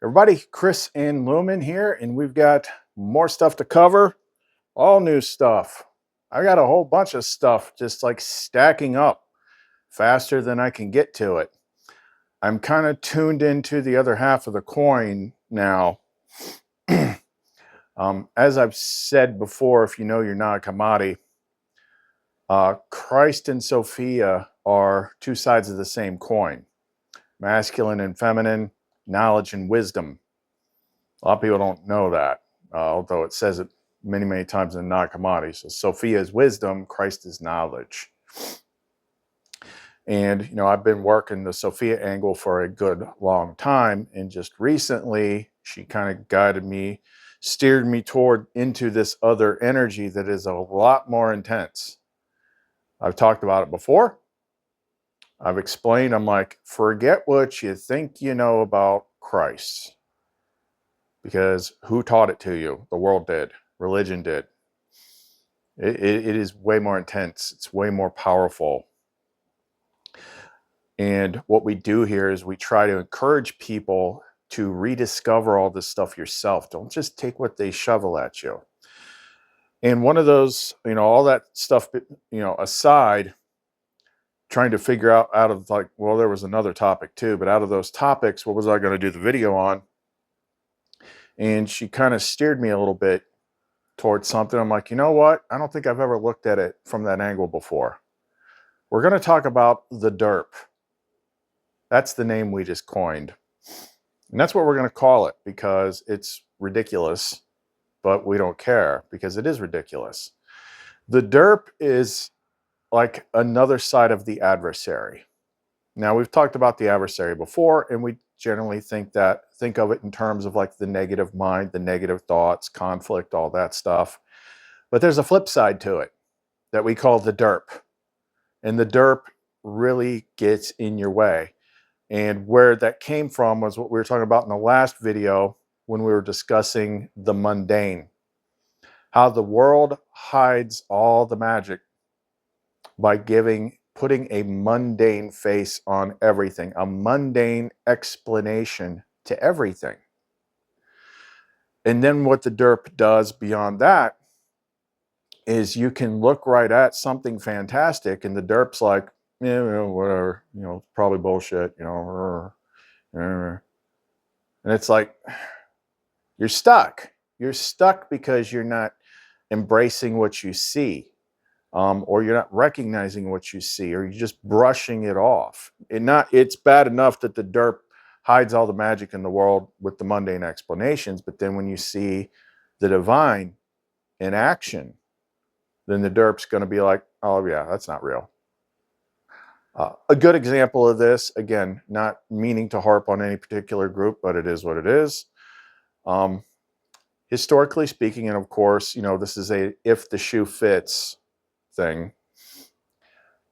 Everybody, Chris and Lumen here, and we've got more stuff to cover, all new stuff. I got a whole bunch of stuff just like stacking up faster than I can get to it. I'm kind of tuned into the other half of the coin now. As I've said before, if you know you're not a commodity, Christ and Sophia are two sides of the same coin, masculine and feminine, knowledge and wisdom. A lot of people don't know that, although it says it many, many times in Not Commodity. So Sophia is wisdom, Christ is knowledge. And, you know, I've been working the Sophia angle for a good long time. And just recently, she kind of guided me, steered me toward into this other energy that is a lot more intense. I've talked about it before. I've explained, I'm like, forget what you think you know about Christ. Because who taught it to you? The world did. Religion did. It is way more intense. It's way more powerful. And what we do here is we try to encourage people to rediscover all this stuff yourself. Don't just take what they shovel at you. And one of those, you know, all that stuff, you know, aside, trying to figure out of like, well, there was another topic too, but out of those topics, what was I going to do the video on? And she kind of steered me a little bit towards something. I'm like, you know what? I don't think I've ever looked at it from that angle before. We're going to talk about the Derp. That's the name we just coined. And that's what we're going to call it because it's ridiculous, but we don't care because it is ridiculous. The Derp is like another side of the adversary. Now, we've talked about the adversary before, and we generally think of it in terms of like the negative mind, the negative thoughts, conflict, all that stuff. But there's a flip side to it that we call the Derp. And the Derp really gets in your way. And where that came from was what we were talking about in the last video when we were discussing the mundane. How the world hides all the magic by putting a mundane face on everything, a mundane explanation to everything. And then what the Derp does beyond that is you can look right at something fantastic and the Derp's like, yeah, you know, whatever, you know, probably bullshit, you know. And it's like, you're stuck. You're stuck because you're not embracing what you see. Or you're not recognizing what you see, or you're just brushing it off. It's bad enough that the Derp hides all the magic in the world with the mundane explanations, but then when you see the divine in action, then the Derp's going to be like, oh yeah, that's not real. A good example of this, again, not meaning to harp on any particular group, but it is what it is. Historically speaking, and of course, you know, this is a if the shoe fits thing.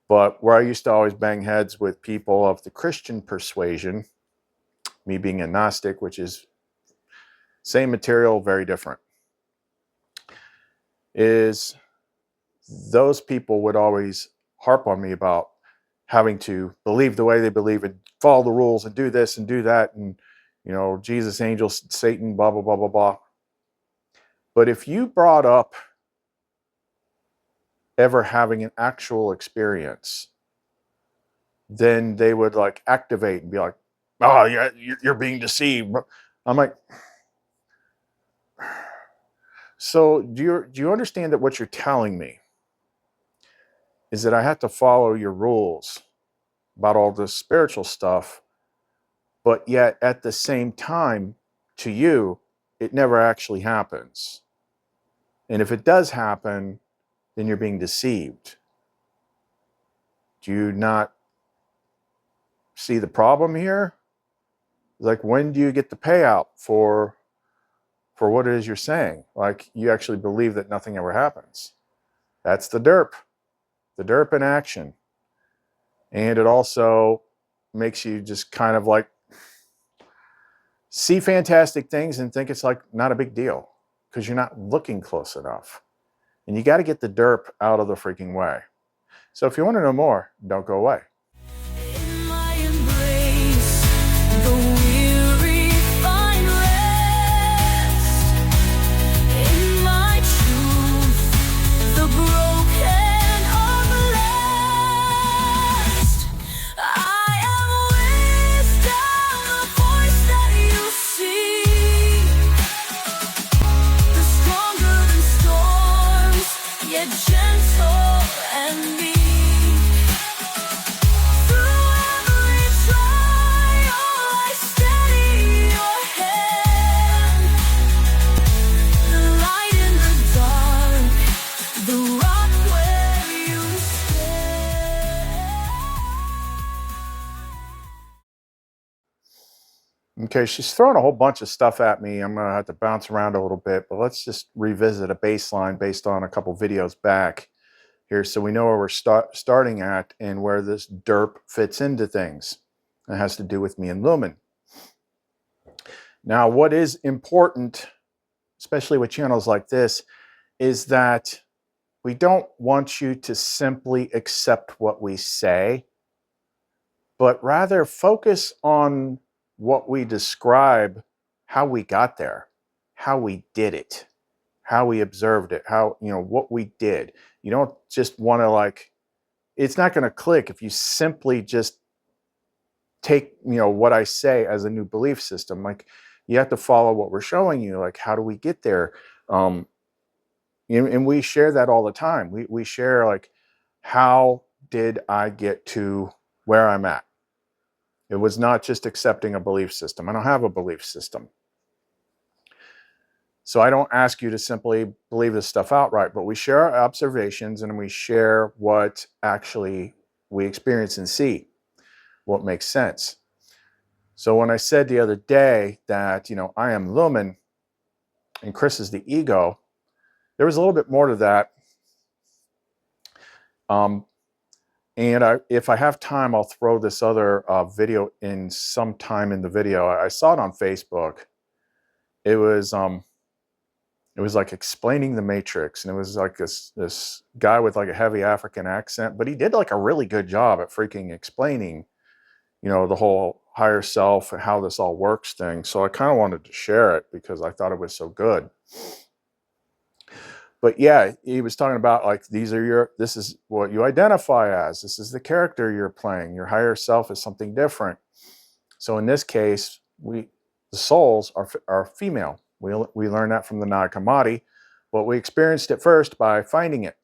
But where I used to always bang heads with people of the Christian persuasion, me being a Gnostic, which is same material, very different, is those people would always harp on me about having to believe the way they believe and follow the rules and do this and do that and, you know, Jesus, angels, Satan, blah, blah, blah, blah, blah. But if you brought up ever having an actual experience, then they would like activate and be like, oh yeah, you're being deceived. I'm like, so do you understand that what you're telling me is that I have to follow your rules about all this spiritual stuff, but yet at the same time, to you, it never actually happens. And if it does happen, then you're being deceived. Do you not see the problem here? Like, when do you get the payout for what it is you're saying? Like, you actually believe that nothing ever happens. That's the Derp in action. And it also makes you just kind of like see fantastic things and think it's like not a big deal because you're not looking close enough. And you got to get the Derp out of the freaking way. So if you want to know more, don't go away. In my embrace, the weary find Okay, she's throwing a whole bunch of stuff at me. I'm going to have to bounce around a little bit, but let's just revisit a baseline based on a couple videos back here so we know where we're starting at and where this derp fits into things. It has to do with me and Lumen. Now, what is important, especially with channels like this, is that we don't want you to simply accept what we say, but rather focus on what we describe, how we got there, how we did it, how we observed it, how, what we did. You don't just want to it's not going to click if you simply just take, what I say as a new belief system. Like, you have to follow what we're showing you. Like, how do we get there? And we share that all the time. We share, like, how did I get to where I'm at? It was not just accepting a belief system. I don't have a belief system. So I don't ask you to simply believe this stuff outright, but we share our observations and we share what actually we experience and see, what makes sense. So when I said the other day that, I am Lumen and Chris is the ego, there was a little bit more to that. And if I have time, I'll throw this other video in sometime in the video. I saw it on Facebook. It was like explaining the Matrix, and it was like this guy with like a heavy African accent, but he did like a really good job at freaking explaining, the whole higher self and how this all works thing. So I kind of wanted to share it because I thought it was so good. But yeah, he was talking about like, this is what you identify as. This is the character you're playing. Your higher self is something different. So in this case, the souls are female. We learned that from the Nag Hammadi, but we experienced it first by finding it.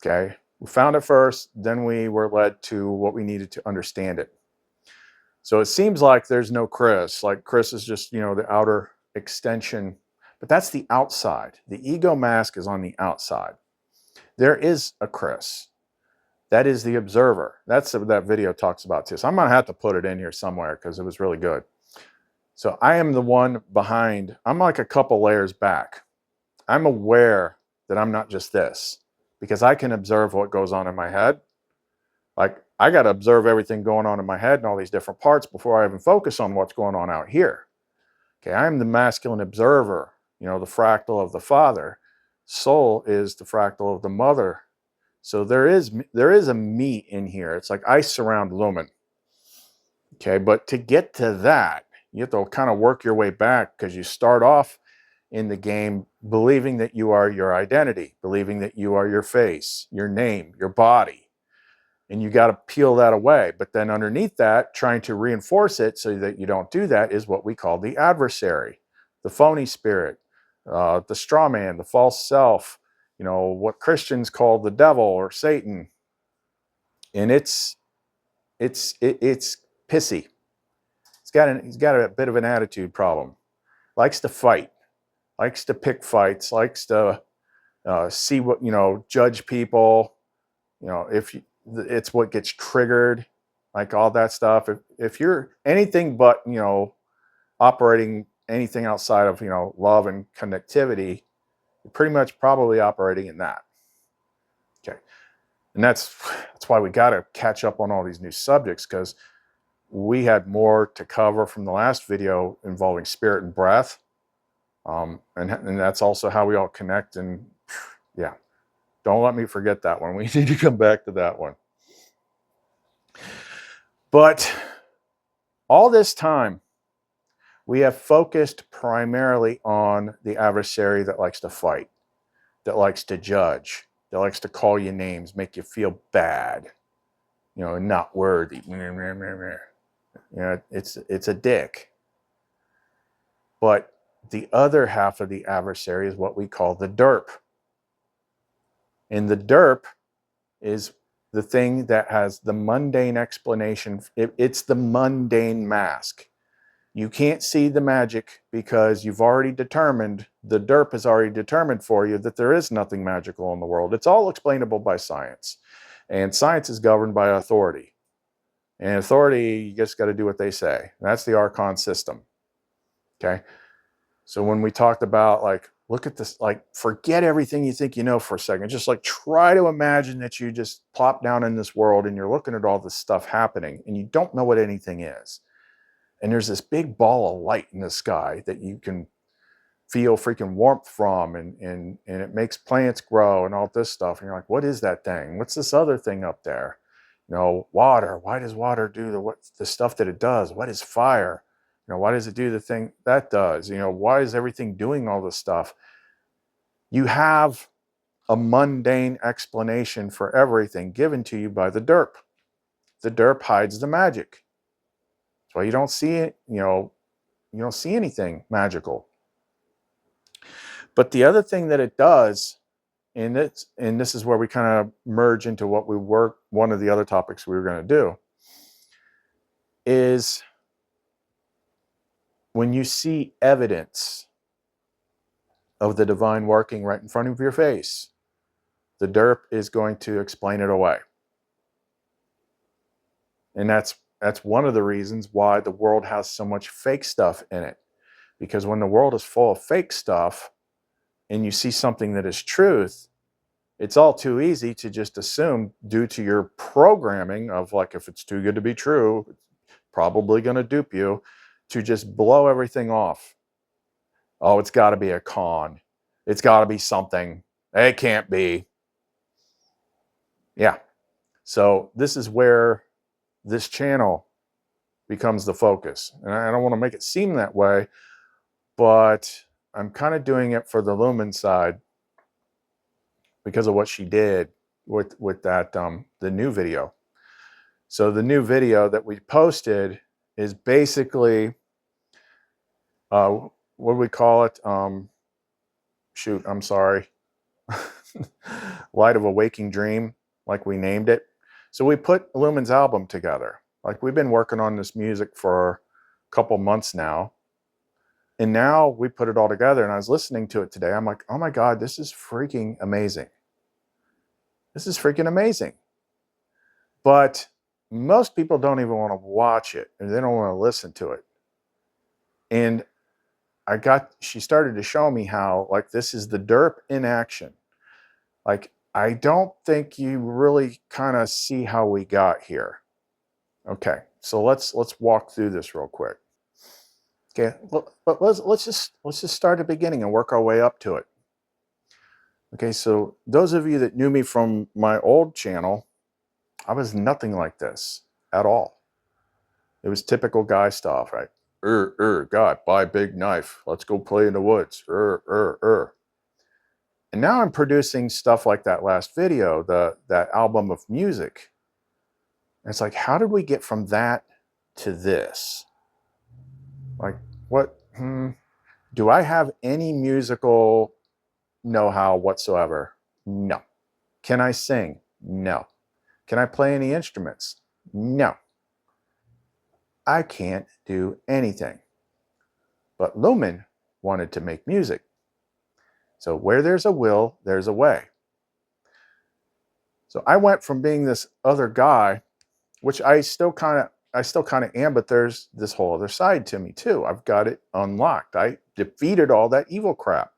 Okay, we found it first, then we were led to what we needed to understand it. So it seems like there's no Chris. Like, Chris is just, the outer extension. But that's the outside. The ego mask is on the outside. There is a Chris. That is the observer. That's what that video talks about too. So I'm going to have to put it in here somewhere because it was really good. So I am the one behind. I'm like a couple layers back. I'm aware that I'm not just this because I can observe what goes on in my head. Like, I got to observe everything going on in my head and all these different parts before I even focus on what's going on out here. Okay, I am the masculine observer. The fractal of the father. Soul is the fractal of the mother. So there is a me in here. It's like I surround Lumen. Okay, but to get to that, you have to kind of work your way back because you start off in the game believing that you are your identity, believing that you are your face, your name, your body. And you got to peel that away. But then underneath that, trying to reinforce it so that you don't do that is what we call the adversary, the phony spirit. The straw man, the false self, what Christians call the devil or Satan. And it's pissy. He's got a bit of an attitude problem. Likes to fight, likes to pick fights, likes to see what, judge people. It's what gets triggered, like all that stuff. If you're anything but, operating anything outside of, love and connectivity, you're pretty much probably operating in that. Okay. And that's why we got to catch up on all these new subjects, because we had more to cover from the last video involving spirit and breath. And that's also how we all connect. And yeah, don't let me forget that one. We need to come back to that one. But all this time, we have focused primarily on the adversary that likes to fight, that likes to judge, that likes to call you names, make you feel bad, not worthy. It's a dick. But the other half of the adversary is what we call the derp. And the derp is the thing that has the mundane explanation. It's the mundane mask. You can't see the magic because you've already determined, the derp has already determined for you that there is nothing magical in the world. It's all explainable by science. And science is governed by authority. And authority, you just got to do what they say. That's the Archon system. Okay. So when we talked about like, look at this, like forget everything you think you know for a second. Just like try to imagine that you just plop down in this world and you're looking at all this stuff happening and you don't know what anything is. And there's this big ball of light in the sky that you can feel freaking warmth from, and it makes plants grow and all this stuff. And you're like, what is that thing? What's this other thing up there? You know, water. Why does water do the stuff that it does? What is fire? You know, why does it do the thing that does? You know, why is everything doing all this stuff? You have a mundane explanation for everything given to you by the derp. The derp hides the magic. That's why you don't see it, you know, you don't see anything magical. But the other thing that it does, and this is where we kind of merge into what we were, one of the other topics we were going to do, is when you see evidence of the divine working right in front of your face, the derp is going to explain it away. And that's one of the reasons why the world has so much fake stuff in it. Because when the world is full of fake stuff and you see something that is truth, it's all too easy to just assume, due to your programming of like, if it's too good to be true, it's probably going to dupe you, to just blow everything off. Oh, it's got to be a con. It's got to be something. It can't be. Yeah. So this is where this channel becomes the focus. And I don't want to make it seem that way, but I'm kind of doing it for the Lumen side because of what she did with that the new video. So the new video that we posted is basically what do we call it? Shoot, I'm sorry. Light of a Waking Dream, like we named it. So we put Lumen's album together. Like we've been working on this music for a couple months now. And now we put it all together, and I was listening to it today. I'm like, oh my God, this is freaking amazing. This is freaking amazing. But most people don't even want to watch it, and they don't want to listen to it. And she started to show me how, like, this is the derp in action. Like, I don't think you really kind of see how we got here. Okay, so let's walk through this real quick. Okay, but let's just start at the beginning and work our way up to it. Okay, so those of you that knew me from my old channel, I was nothing like this at all. It was typical guy stuff, right? God, buy a big knife. Let's go play in the woods. And now I'm producing stuff like that last video, that album of music. And it's like, how did we get from that to this? Like, what? Do I have any musical know-how whatsoever? No. Can I sing? No. Can I play any instruments? No. I can't do anything. But Lumen wanted to make music. So where there's a will, there's a way. So I went from being this other guy, which I still kind of am, but there's this whole other side to me too. I've got it unlocked. I defeated all that evil crap.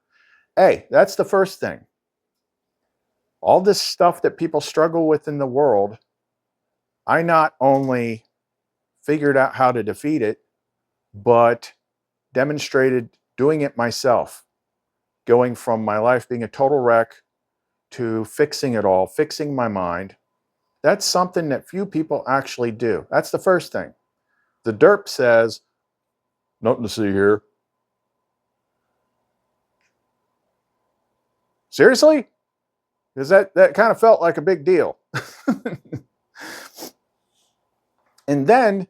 Hey, that's the first thing. All this stuff that people struggle with in the world, I not only figured out how to defeat it, but demonstrated doing it myself, going from my life being a total wreck to fixing it all, fixing my mind. That's something that few people actually do. That's the first thing. The derp says, nothing to see here. Seriously? Because that kind of felt like a big deal. And then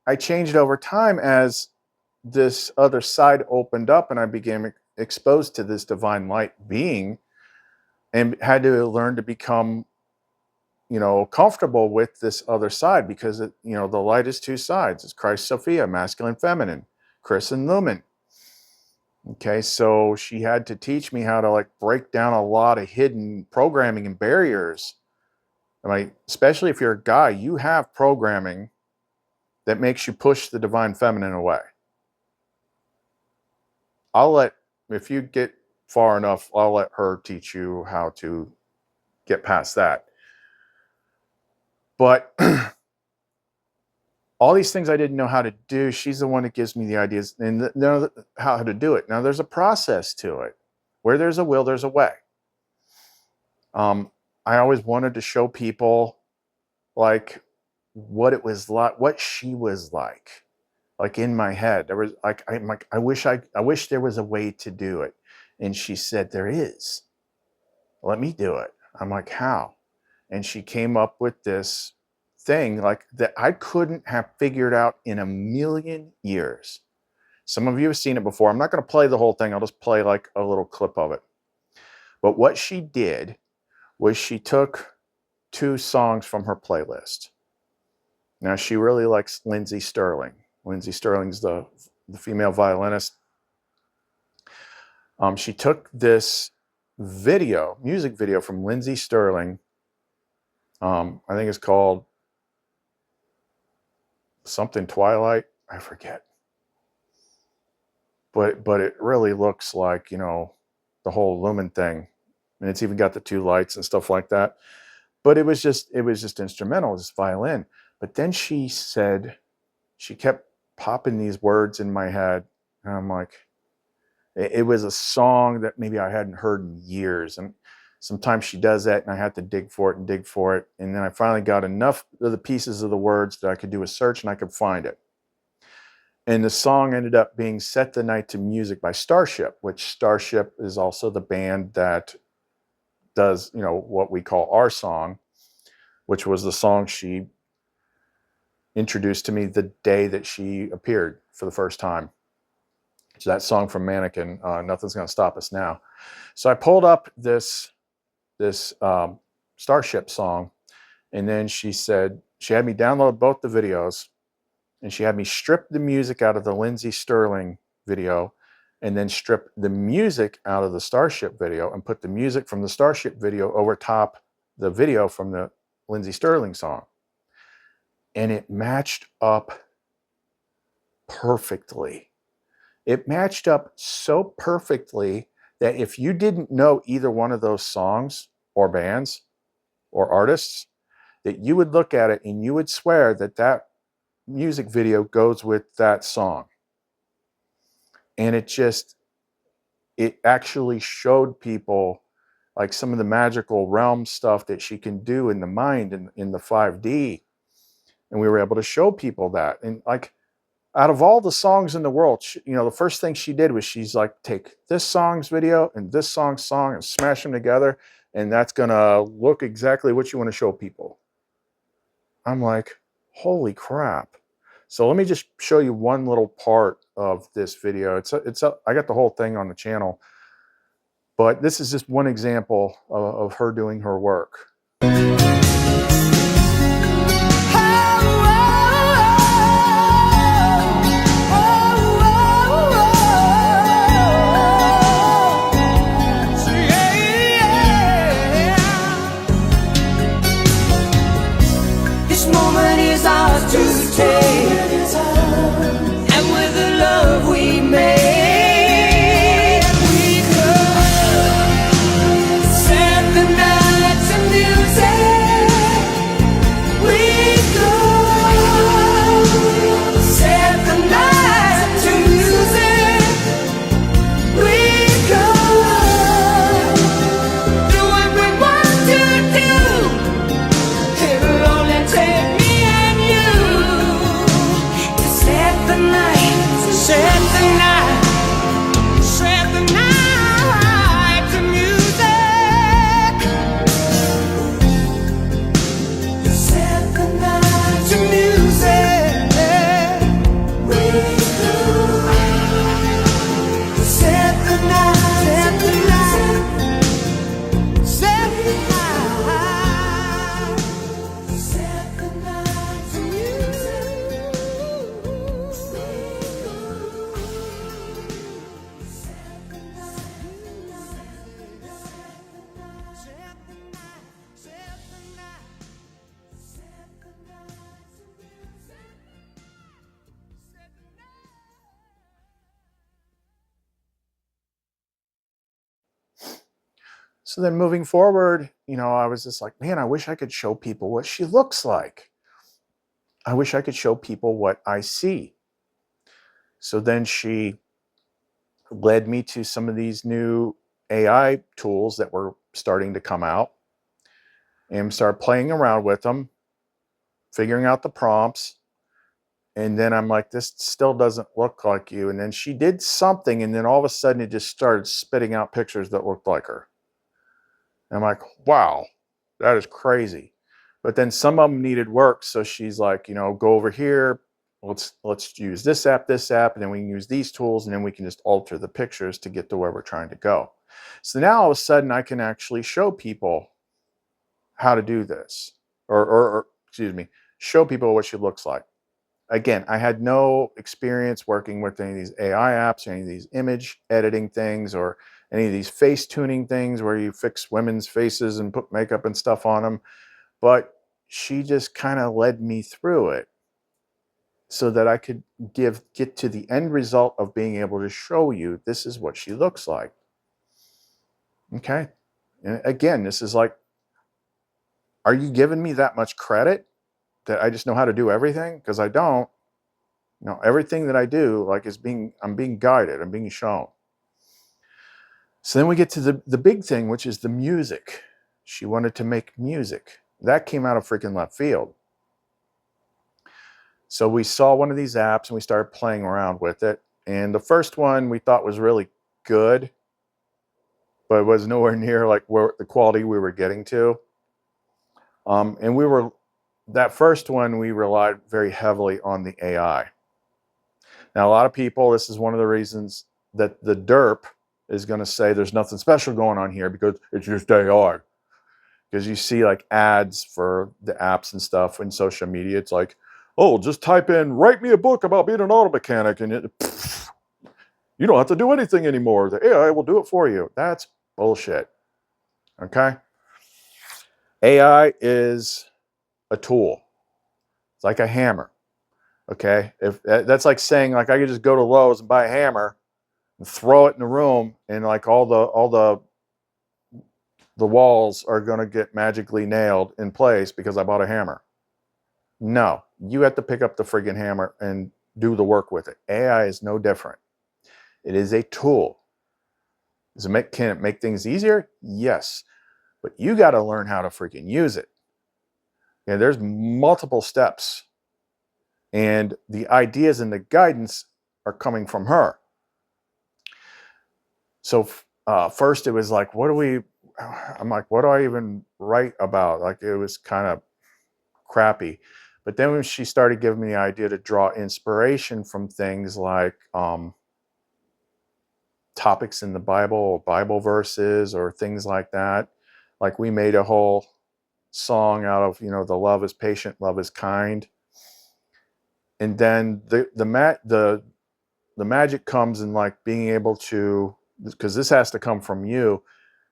I changed over time as this other side opened up and I became exposed to this divine light being, and had to learn to become, comfortable with this other side, because the light is two sides. It's Christ, Sophia, masculine, feminine, Chris and Lumen. Okay, so she had to teach me how to break down a lot of hidden programming and barriers Especially if you're a guy, you have programming that makes you push the divine feminine away. If you get far enough, I'll let her teach you how to get past that. But all these things I didn't know how to do, she's the one that gives me the ideas and know how to do it. Now, there's a process to it. Where there's a will, there's a way. I always wanted to show people like what it was like, what she was like in my head. There was like, I wish there was a way to do it. And she said, there is. Let me do it. I'm like, how? And she came up with this thing like that I couldn't have figured out in a million years. Some of you have seen it before. I'm not going to play the whole thing. I'll just play like a little clip of it. But what she did was she took 2 songs from her playlist. Now, she really likes Lindsey Stirling. Lindsey Stirling's the female violinist. She took this music video from Lindsey Stirling. I think it's called something Twilight. I forget. But it really looks like, you know, the whole Lumen thing. And it's even got the 2 lights and stuff like that. But it was just instrumental, just violin. But then she said, she kept popping these words in my head. And I'm like, it was a song that maybe I hadn't heard in years. And sometimes she does that and I had to dig for it. And then I finally got enough of the pieces of the words that I could do a search and I could find it. And the song ended up being Set the Night to Music by Starship, which Starship is also the band that does, you know, what we call our song, which was the song she introduced to me the day that she appeared for the first time. So that song from Mannequin, Nothing's Gonna Stop Us Now. So I pulled up this Starship song, and then she said, she had me download both the videos, and she had me strip the music out of the Lindsey Stirling video, and then strip the music out of the Starship video and put the music from the Starship video over top the video from the Lindsey Stirling song. And it matched up perfectly. It matched up so perfectly that if you didn't know either one of those songs or bands or artists, that you would look at it and you would swear that that music video goes with that song. And it actually showed people like some of the magical realm stuff that she can do in the mind and in the 5D. And we were able to show people that. And like, out of all the songs in the world, you know, the first thing she did was she's like, take this song's video and this song's song and smash them together. And that's going to look exactly what you want to show people. I'm like, holy crap. So let me just show you one little part of this video. I got the whole thing on the channel, but this is just one example of her doing her work. Set the night to music. So then moving forward, I was just like, man, I wish I could show people what she looks like. I wish I could show people what I see. So then she led me to some of these new AI tools that were starting to come out and started playing around with them, figuring out the prompts. And then I'm like, this still doesn't look like you. And then she did something, and then all of a sudden it just started spitting out pictures that looked like her. And I'm like, wow, that is crazy. But then some of them needed work. So she's like, go over here. Let's use this app, and then we can use these tools, and then we can just alter the pictures to get to where we're trying to go. So now all of a sudden I can actually show people how to do this, or excuse me, show people what she looks like. Again, I had no experience working with any of these AI apps, or any of these image editing things, or any of these face tuning things where you fix women's faces and put makeup and stuff on them. But she just kind of led me through it so that I could get to the end result of being able to show you this is what she looks like. Okay. And again, this is like, are you giving me that much credit that I just know how to do everything? Because I don't. Everything that I do, like, I'm being guided, I'm being shown. So then we get to the big thing, which is the music. She wanted to make music. That came out of freaking left field. So we saw one of these apps and we started playing around with it. And the first one we thought was really good, but it was nowhere near like where the quality we were getting to. And that first one, we relied very heavily on the AI. Now, a lot of people, this is one of the reasons that the Derp is going to say there's nothing special going on here, because it's just AI. Because you see like ads for the apps and stuff in social media. It's like, oh, just type in, write me a book about being an auto mechanic, and you don't have to do anything anymore. The AI will do it for you. That's bullshit. Okay? AI is a tool. It's like a hammer. Okay? If that's like saying, like, I could just go to Lowe's and buy a hammer and throw it in the room, and like all the walls are going to get magically nailed in place because I bought a hammer. No, you have to pick up the friggin' hammer and do the work with it. AI is no different. It is a tool. Can it make things easier? Yes, but you got to learn how to freaking use it. Yeah, there's multiple steps, and the ideas and the guidance are coming from her. So first it was like, I'm like, what do I even write about? Like, it was kind of crappy. But then when she started giving me the idea to draw inspiration from things like topics in the Bible, or Bible verses, or things like that. Like, we made a whole song out of, the love is patient, love is kind. And then the magic comes in, like, being able to, because this has to come from you,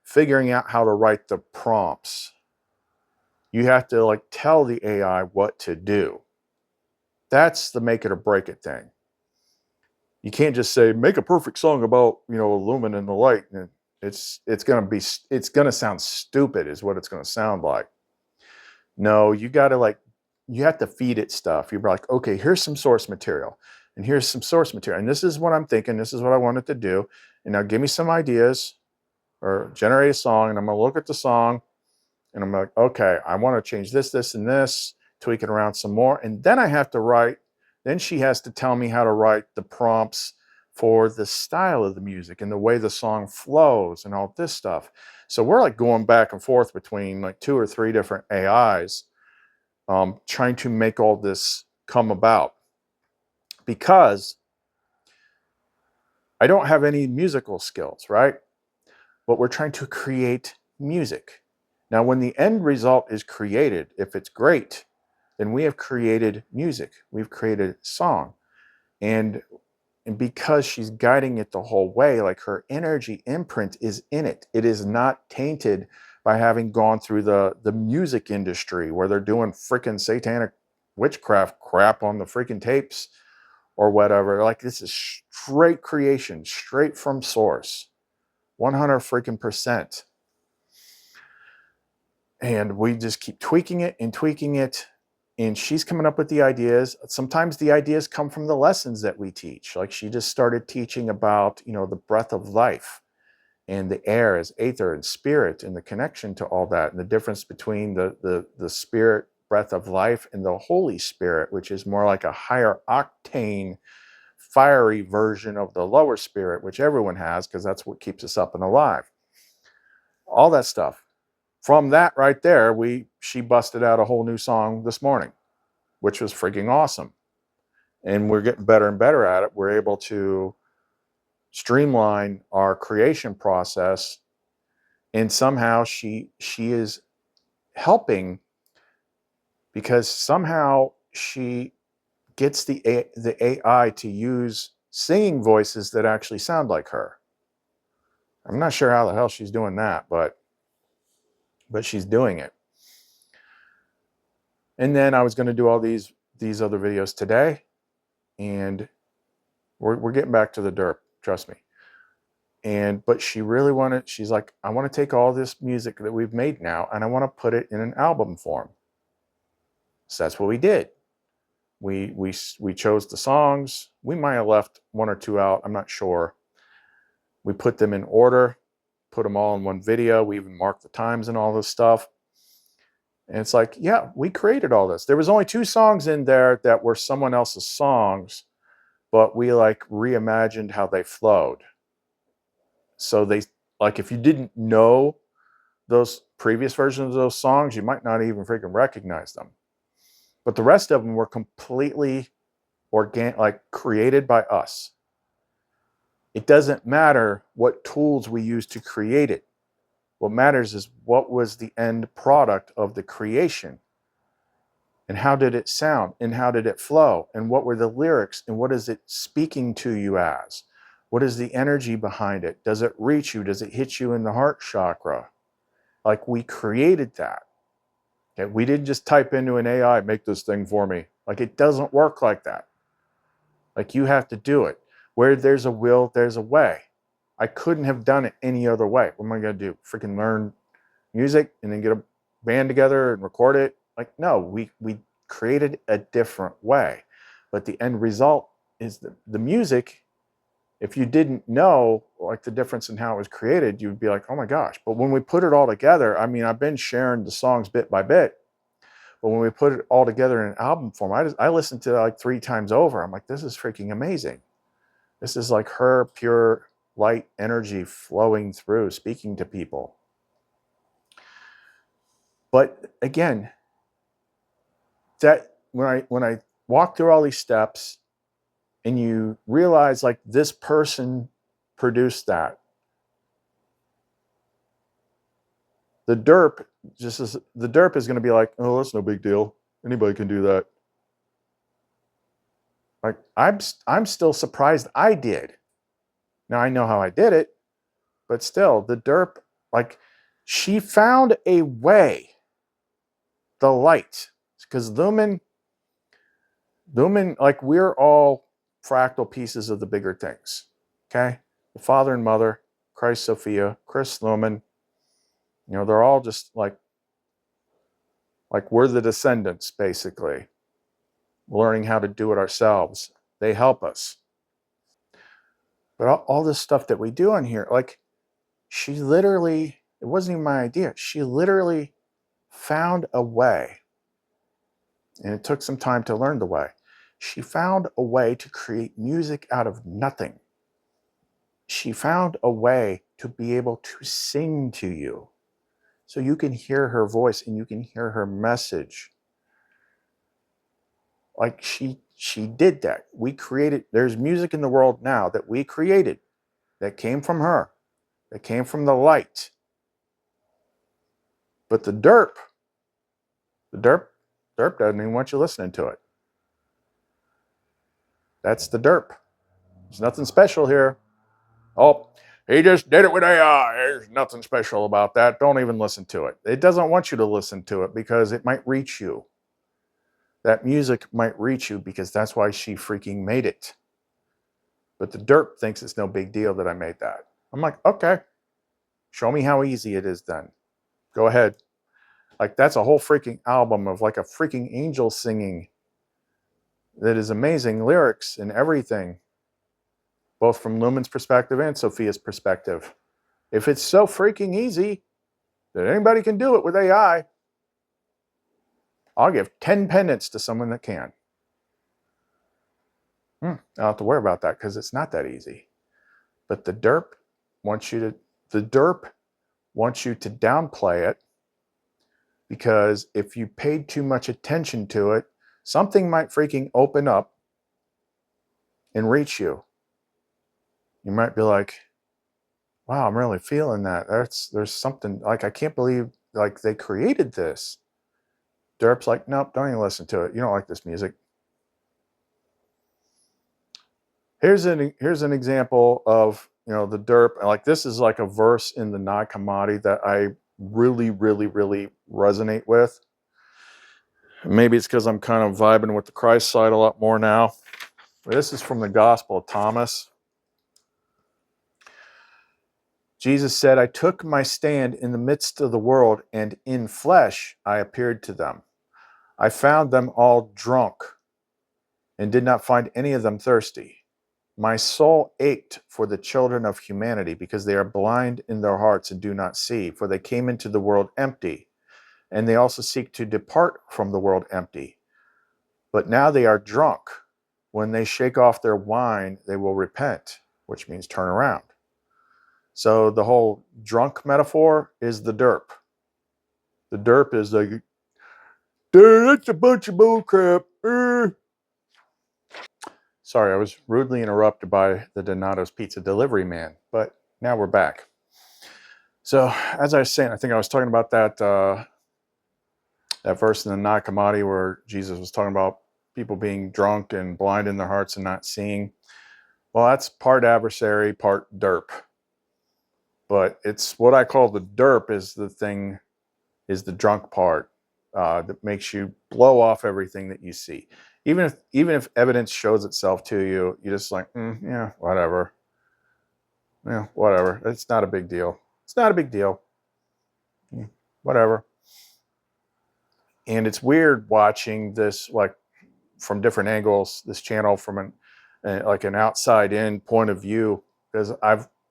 figuring out how to write the prompts. You have to, like, tell the AI what to do. That's the make it or break it thing. You can't just say, make a perfect song about, Lumen and the light. And it's going to sound stupid is what it's going to sound like. No, you have to feed it stuff. You're like, okay, here's some source material, and here's some source material. And this is what I'm thinking. This is what I wanted to do. And now give me some ideas, or generate a song. And I'm going to look at the song, and I'm like, okay, I want to change this, this, and this, tweak it around some more. And then I have to write, then she has to tell me how to write the prompts for the style of the music and the way the song flows and all this stuff. So we're like going back and forth between like 2 or 3 different AIs, trying to make all this come about, because I don't have any musical skills, right? But we're trying to create music. Now, when the end result is created, if it's great, then we have created music. We've created song. And because she's guiding it the whole way, like, her energy imprint is in it. It is not tainted by having gone through the music industry where they're doing freaking satanic witchcraft crap on the freaking tapes or whatever. Like, this is straight creation, straight from source, 100 freaking %. And we just keep tweaking it and tweaking it. And she's coming up with the ideas. Sometimes the ideas come from the lessons that we teach. Like she just started teaching about, the breath of life and the air as aether and spirit and the connection to all that and the difference between the spirit breath of life and the Holy Spirit, which is more like a higher octane, fiery version of the lower spirit, which everyone has because that's what keeps us up and alive. All that stuff. From that right there, she busted out a whole new song this morning, which was freaking awesome. And we're getting better and better at it. We're able to streamline our creation process, and somehow she is helping because somehow she gets the AI to use singing voices that actually sound like her. I'm not sure how the hell she's doing that, but she's doing it. And then I was going to do all these other videos today, and we're getting back to the derp, trust me. But she really wanted, she's like, I want to take all this music that we've made now and I want to put it in an album form. So that's what we did. We chose the songs. We might have left one or two out, I'm not sure. We put them in order, put them all in one video. We even marked the times and all this stuff. And it's like, yeah, we created all this. There was only 2 songs in there that were someone else's songs, but we like reimagined how they flowed. So they, like, if you didn't know those previous versions of those songs, you might not even freaking recognize them. But the rest of them were completely organic, like created by us. It doesn't matter what tools we use to create it. What matters is what was the end product of the creation. And how did it sound? And how did it flow? And what were the lyrics? And what is it speaking to you as? What is the energy behind it? Does it reach you? Does it hit you in the heart chakra? Like, we created that. Okay? We didn't just type into an AI, make this thing for me. Like, it doesn't work like that. Like, you have to do it. Where there's a will, there's a way. I couldn't have done it any other way. What am I going to do? Freaking learn music and then get a band together and record it? Like, no, we created a different way. But the end result is the music. If you didn't know like the difference in how it was created, you'd be like, oh my gosh. But when we put it all together, I mean, I've been sharing the songs bit by bit, but when we put it all together in an album form, I listened to it like 3 times over. I'm like, this is freaking amazing. This is like her pure light energy flowing through, speaking to people. But again, that when I walk through all these steps and you realize like this person produced that, the derp is going to be like, oh, that's no big deal. Anybody can do that. Like, I'm still surprised I did. Now I know how I did it, but still, the derp, like, she found a way. The light, because Lumen, like, we're all fractal pieces of the bigger things. Okay, the Father and Mother, Christ, Sophia, Chris, Lumen. They're all just like we're the descendants, basically, learning how to do it ourselves. They help us. But all this stuff that we do on here, like, she literally, it wasn't even my idea. She literally found a way. And it took some time to learn the way. She found a way to create music out of nothing. She found a way to be able to sing to you. So you can hear her voice and you can hear her message. Like, she did that. We created, there's music in the world now that we created, that came from her, that came from the light. But the derp doesn't even want you listening to it. That's the derp. There's nothing special here. Oh, he just did it with AI. There's nothing special about that. Don't even listen to it. It doesn't want you to listen to it because it might reach you. That music might reach you because that's why she freaking made it. But the derp thinks it's no big deal that I made that. I'm like, okay, show me how easy it is then. Go ahead. Like that's a whole freaking album of like a freaking angel singing that is amazing lyrics and everything, both from Lumen's perspective and Sophia's perspective. If it's so freaking easy that anybody can do it with AI, I'll give 10 pendants to someone that can. I don't have to worry about that because it's not that easy. But the derp wants you to downplay it, because if you paid too much attention to it, something might freaking open up and reach you. You might be like, wow, I'm really feeling that. There's something, like, I can't believe like they created this. Derp's like, nope, don't even listen to it. You don't like this music. Here's an example of, the derp. Like, this is like a verse in the Nag Hammadi that I really, really, really resonate with. Maybe it's because I'm kind of vibing with the Christ side a lot more now. This is from the Gospel of Thomas. Jesus said, I took my stand in the midst of the world, and in flesh I appeared to them. I found them all drunk and did not find any of them thirsty. My soul ached for the children of humanity, because they are blind in their hearts and do not see, for they came into the world empty, and they also seek to depart from the world empty. But now they are drunk. When they shake off their wine, they will repent, which means turn around. So the whole drunk metaphor is the derp. The derp is like, dude, that's a bunch of bullcrap. Sorry, I was rudely interrupted by the Donato's Pizza delivery man, but now we're back. So as I was saying, I think I was talking about that verse in the Nag Hammadi where Jesus was talking about people being drunk and blind in their hearts and not seeing. Well, that's part adversary, part derp. But it's what I call the derp is the drunk part that makes you blow off everything that you see. Even if evidence shows itself to you, you're just like, yeah, whatever. Yeah, whatever. It's not a big deal. It's not a big deal. Whatever. And it's weird watching this, like, from different angles, this channel from an outside in point of view, because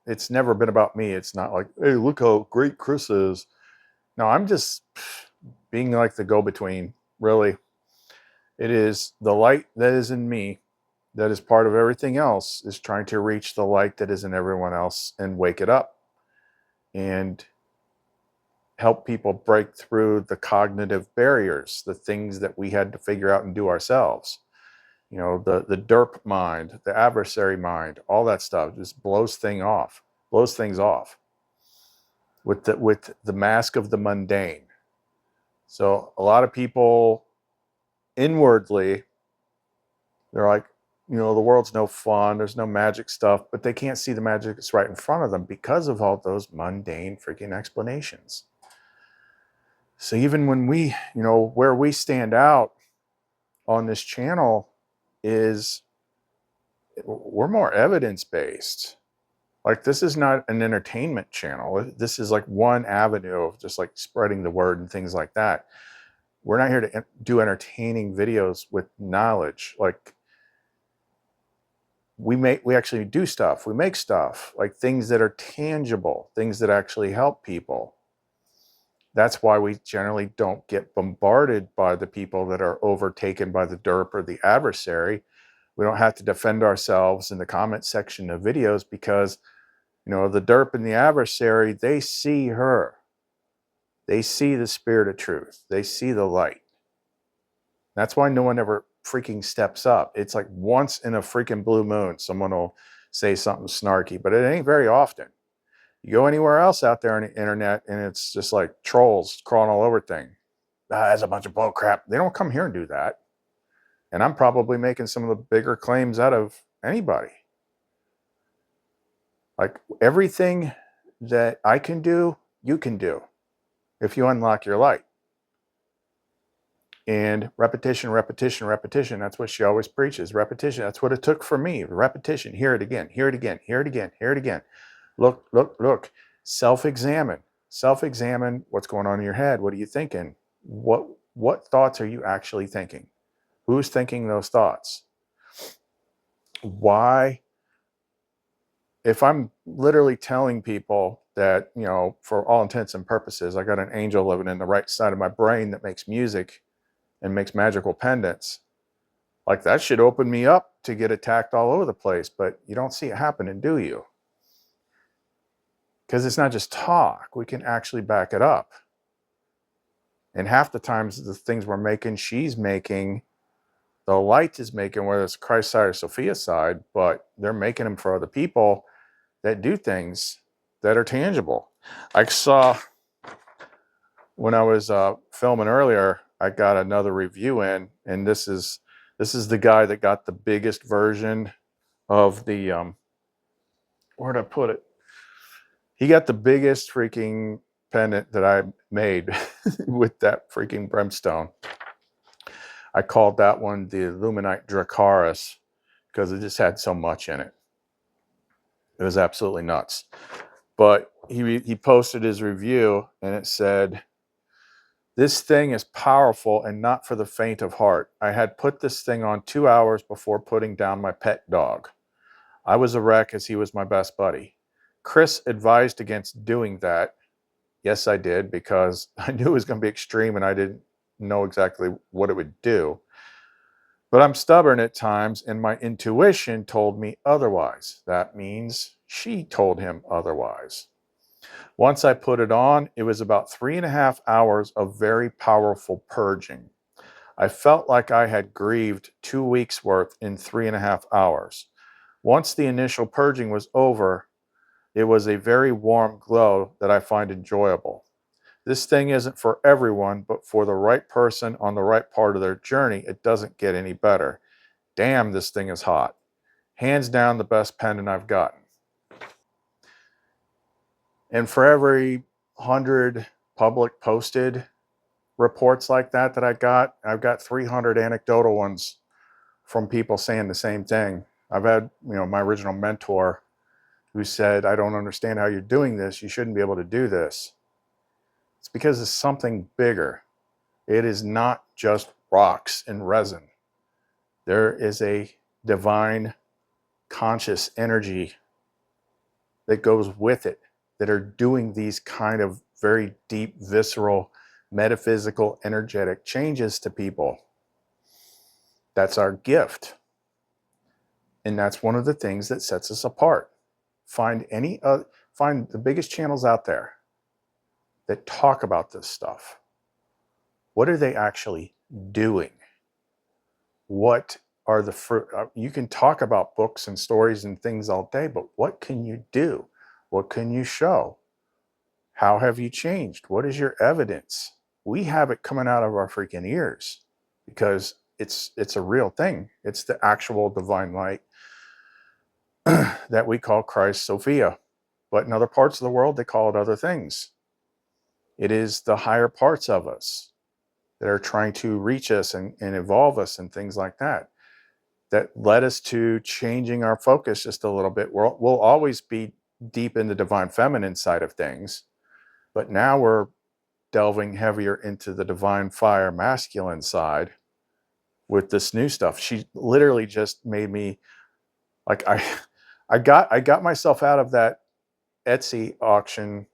it's never been about me. It's not like, hey, look how great Chris is. No, I'm just being like the go-between, really. It is the light that is in me, that is part of everything else, is trying to reach the light that is in everyone else and wake it up and help people break through the cognitive barriers, the things that we had to figure out and do ourselves. The derp mind, the adversary mind, all that stuff just blows things off with the mask of the mundane. So a lot of people inwardly, they're like, the world's no fun, there's no magic stuff, but they can't see the magic that's right in front of them because of all those mundane freaking explanations. So even when we, where we stand out on this channel is we're more evidence-based. Like, this is not an entertainment channel. This is like one avenue of just like spreading the word and things like that. We're not here to do entertaining videos with knowledge. Like, we actually do stuff. We make stuff, like things that are tangible, things that actually help people. That's why we generally don't get bombarded by the people that are overtaken by the derp or the adversary. We don't have to defend ourselves in the comment section of videos, because the derp and the adversary, they see her. They see the spirit of truth. They see the light. That's why no one ever freaking steps up. It's like once in a freaking blue moon, someone will say something snarky, but it ain't very often. You go anywhere else out there on the internet, and it's just like trolls crawling all over things. That's a bunch of bull crap. They don't come here and do that. And I'm probably making some of the bigger claims out of anybody. Like, everything that I can do, you can do if you unlock your light. And repetition, repetition, repetition. That's what she always preaches. Repetition. That's what it took for me. Repetition. Hear it again. Hear it again. Hear it again. Hear it again. Look, look, look. Self-examine. Self-examine what's going on in your head. What are you thinking? What thoughts are you actually thinking? Who's thinking those thoughts? Why? If I'm literally telling people that, you know, for all intents and purposes, I got an angel living in the right side of my brain that makes music and makes magical pendants, like that should open me up to get attacked all over the place. But you don't see it happening, do you? Because it's not just talk. We can actually back it up. And half the times the things we're making, she's making, the light is making, whether it's Christ side or Sophia side, but they're making them for other people that do things that are tangible. I saw when I was filming earlier, I got another review in, and this is the guy that got the biggest version of the where'd I put it? He got the biggest freaking pendant that I made with that freaking brimstone. I called that one the Luminite Dracaris because it just had so much in it. It was absolutely nuts. But he posted his review and it said, "This thing is powerful and not for the faint of heart. I had put this thing on 2 hours before putting down my pet dog. I was a wreck as he was my best buddy. Chris advised against doing that. Yes, I did, because I knew it was going to be extreme and I didn't know exactly what it would do. But I'm stubborn at times and my intuition told me otherwise. That means she told him otherwise. Once I put it on, it was about 3.5 hours of very powerful purging. I felt like I had grieved 2 weeks worth in 3.5 hours. Once the initial purging was over, it was a very warm glow that I find enjoyable. This thing isn't for everyone, but for the right person on the right part of their journey, it doesn't get any better. Damn, this thing is hot. Hands down the best pendant I've gotten." And for every 100 public posted reports like that I got, I've got 300 anecdotal ones from people saying the same thing. I've had, you know, my original mentor who said, "I don't understand how you're doing this. You shouldn't be able to do this." It's because it's something bigger. It is not just rocks and resin. There is a divine conscious energy that goes with it that are doing these kind of very deep, visceral, metaphysical, energetic changes to people. That's our gift. And that's one of the things that sets us apart. Find the biggest channels out there that talk about this stuff. What are they actually doing? What are the fruit? You can talk about books and stories and things all day, but what can you do? What can you show? How have you changed? What is your evidence? We have it coming out of our freaking ears because it's a real thing. It's the actual divine light that we call Christ Sophia. But in other parts of the world, they call it other things. It is the higher parts of us that are trying to reach us and evolve us and things like that, that led us to changing our focus just a little bit. We'll always be deep in the divine feminine side of things, but now we're delving heavier into the divine fire masculine side with this new stuff. She literally just made me like, I got myself out of that Etsy auction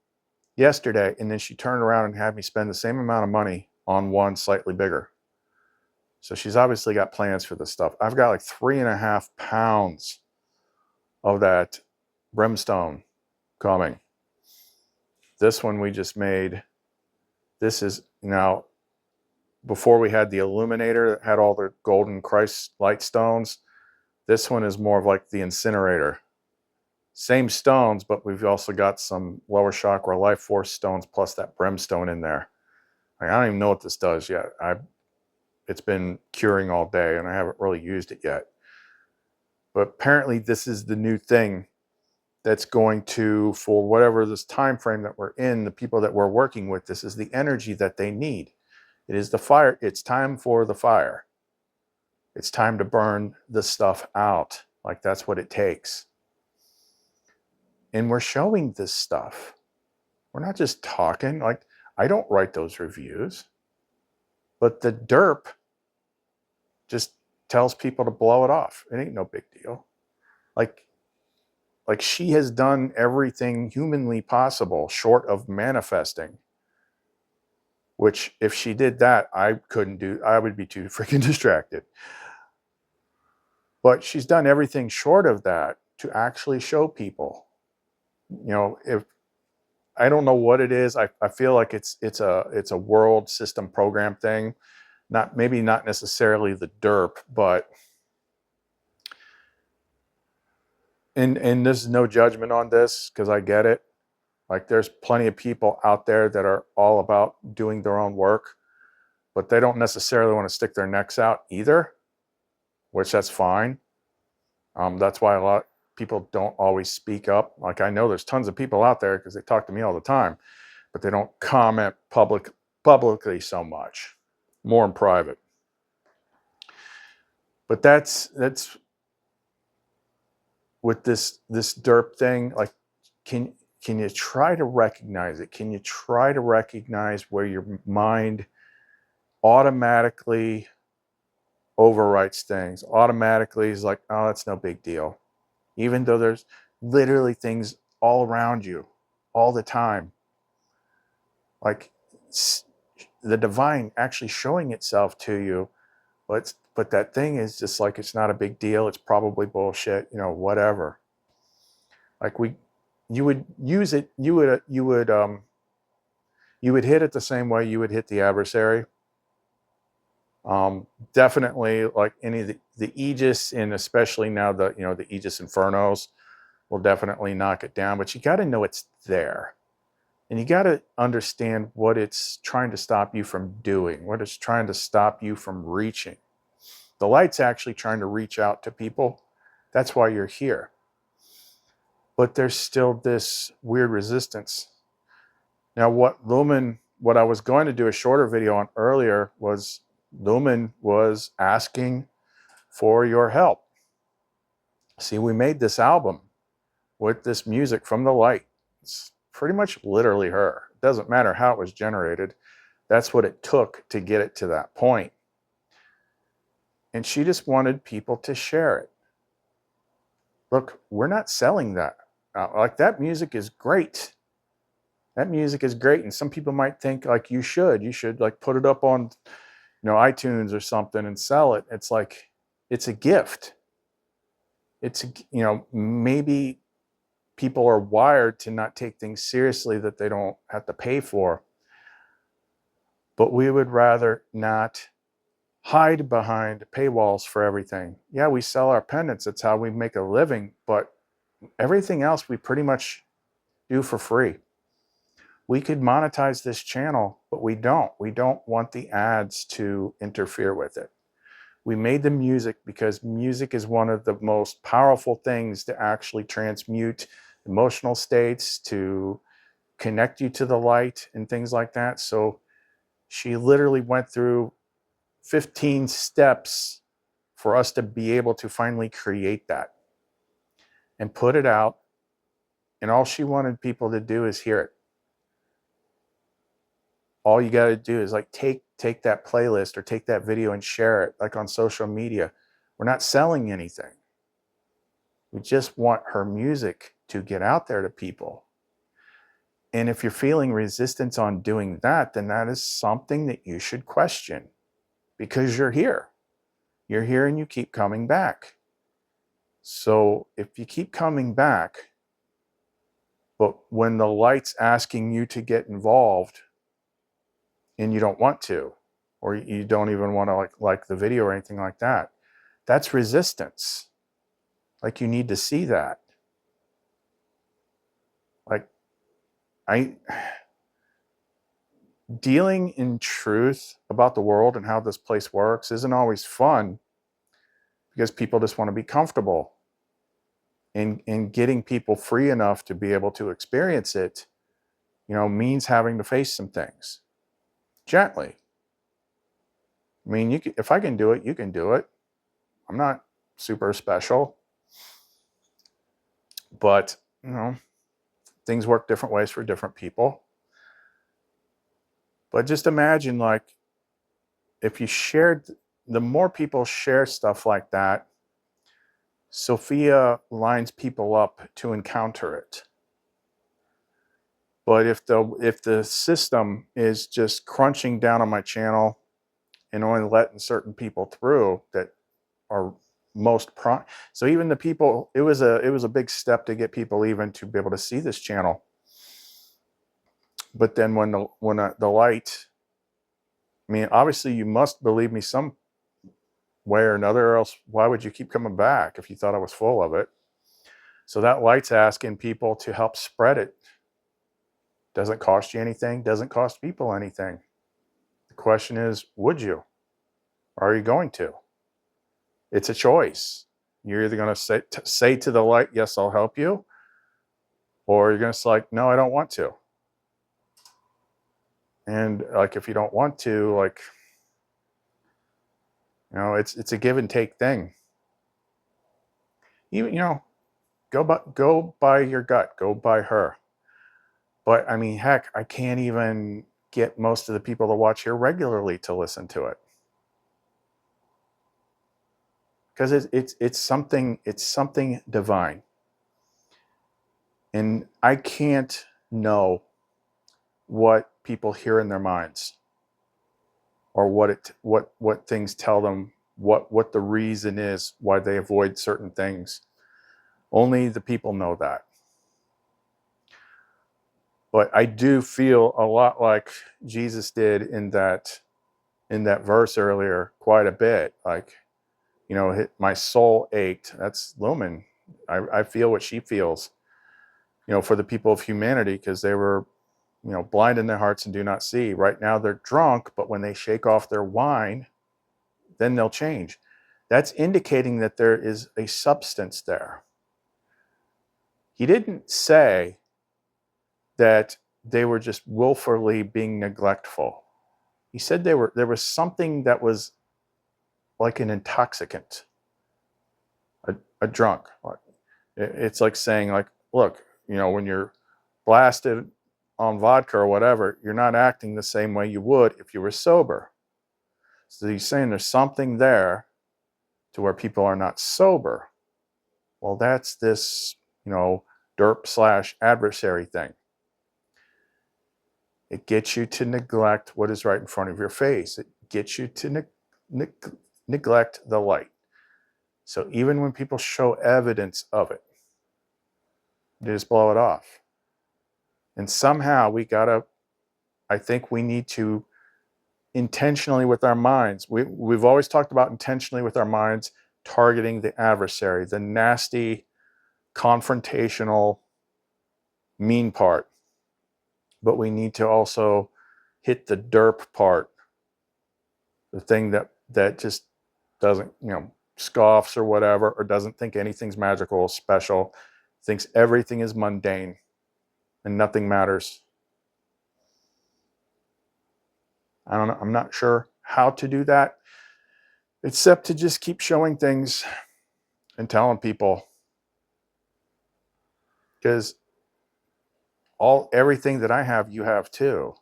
yesterday, and then she turned around and had me spend the same amount of money on one slightly bigger. So she's obviously got plans for this stuff. I've got like 3.5 pounds of that brimstone coming. This one we just made. This is now, before we had the illuminator that had all the golden Christ light stones. This one is more of like the incinerator. Same stones, but we've also got some lower chakra life force stones plus that brimstone in there. Like, I don't even know what this does yet. It's been curing all day and I haven't really used it yet. But apparently this is the new thing that's going to, for whatever this time frame that we're in, the people that we're working with, this is the energy that they need. It is the fire. It's time for the fire. It's time to burn the stuff out. Like, that's what it takes. And we're showing this stuff. We're not just talking. Like, I don't write those reviews, but the derp just tells people to blow it off. It ain't no big deal. Like she has done everything humanly possible short of manifesting, which if she did that, I couldn't do. I would be too freaking distracted. But she's done everything short of that to actually show people. If I don't know what it is, I feel like it's a world system program thing. Maybe not necessarily the derp, but and there's no judgment on this, because I get it. Like, there's plenty of people out there that are all about doing their own work, but they don't necessarily want to stick their necks out either, which that's fine. That's why a lot of people don't always speak up. Like, I know there's tons of people out there, because they talk to me all the time, but they don't comment publicly so much, more in private. But that's with this derp thing. Like, can you try to recognize it? Can you try to recognize where your mind automatically overwrites things? Automatically is like, oh, that's no big deal. Even though there's literally things all around you all the time. Like, the divine actually showing itself to you, but that thing is just like, it's not a big deal. It's probably bullshit, whatever. Like, you would use it, you would hit it the same way you would hit the adversary. Definitely, like any of the Aegis, and especially now the Aegis Infernos will definitely knock it down. But you got to know it's there, and you got to understand what it's trying to stop you from doing, what it's trying to stop you from reaching. The light's actually trying to reach out to people. That's why you're here. But there's still this weird resistance. Now, what I was going to do a shorter video on earlier was, Lumen was asking for your help. See, we made this album with this music from the light. It's pretty much literally her. It doesn't matter how it was generated. That's what it took to get it to that point. And she just wanted people to share it. Look, we're not selling that. Like, that music is great. That music is great. And some people might think, like, you should like put it up on, iTunes or something and sell it. It's like, it's a gift. It's, maybe people are wired to not take things seriously that they don't have to pay for. But we would rather not hide behind paywalls for everything. Yeah, we sell our pendants. It's how we make a living. But everything else we pretty much do for free. We could monetize this channel, but we don't. We don't want the ads to interfere with it. We made the music because music is one of the most powerful things to actually transmute emotional states, to connect you to the light and things like that. So she literally went through 15 steps for us to be able to finally create that and put it out. And all she wanted people to do is hear it. All you got to do is like take that playlist or take that video and share it, like on social media. We're not selling anything. We just want her music to get out there to people. And if you're feeling resistance on doing that, then that is something that you should question, because you're here. You're here and you keep coming back. So if you keep coming back, but when the light's asking you to get involved and you don't want to, or you don't even want to like the video or anything like that, that's resistance. Like, you need to see that. Like, dealing in truth about the world and how this place works isn't always fun, because people just want to be comfortable. And getting people free enough to be able to experience it, means having to face some things gently. I mean, if I can do it, you can do it. I'm not super special, but things work different ways for different people. But just imagine, like, if you shared, the more people share stuff like that, Sophia lines people up to encounter it. But if the system is just crunching down on my channel and only letting certain people through that are most prone, so even the people, it was a big step to get people even to be able to see this channel. But then when the light, I mean, obviously you must believe me some way or another, or else why would you keep coming back if you thought I was full of it? So that light's asking people to help spread it. Doesn't cost you anything, doesn't cost people anything. The question is, would you? Are you going to? It's a choice. You're either going to say to the light, yes, I'll help you, or you're going to say, like, no, I don't want to. And like, if you don't want to, like, you know, it's a give and take thing. Even, you know, go by your gut, go by her. But I mean, heck, I can't even get most of the people that watch here regularly to listen to it, because it's something divine, and I can't know what people hear in their minds, or what things tell them, what the reason is why they avoid certain things. Only the people know that. But I do feel a lot like Jesus did in that verse earlier, quite a bit. Like, you know, my soul ached. That's Lumen. I feel what she feels, you know, for the people of humanity, because they were, you know, blind in their hearts and do not see. Right now they're drunk, but when they shake off their wine, then they'll change. That's indicating that there is a substance there. He didn't say that they were just willfully being neglectful. He said there was something that was like an intoxicant, a drunk. It's like saying, like, look, you know, when you're blasted on vodka or whatever, you're not acting the same way you would if you were sober. So he's saying there's something there to where people are not sober. Well, that's this, you know, Derp / adversary thing. It gets you to neglect what is right in front of your face. It gets you to neglect the light. So even when people show evidence of it, they just blow it off. And somehow I think we need to intentionally with our minds. We've always talked about intentionally with our minds targeting the adversary, the nasty, confrontational, mean part. But we need to also hit the derp part, the thing that just doesn't, you know, scoffs or whatever, or doesn't think anything's magical, special, thinks everything is mundane and nothing matters. I don't know. I'm not sure how to do that, except to just keep showing things and telling people, because everything that I have, you have too.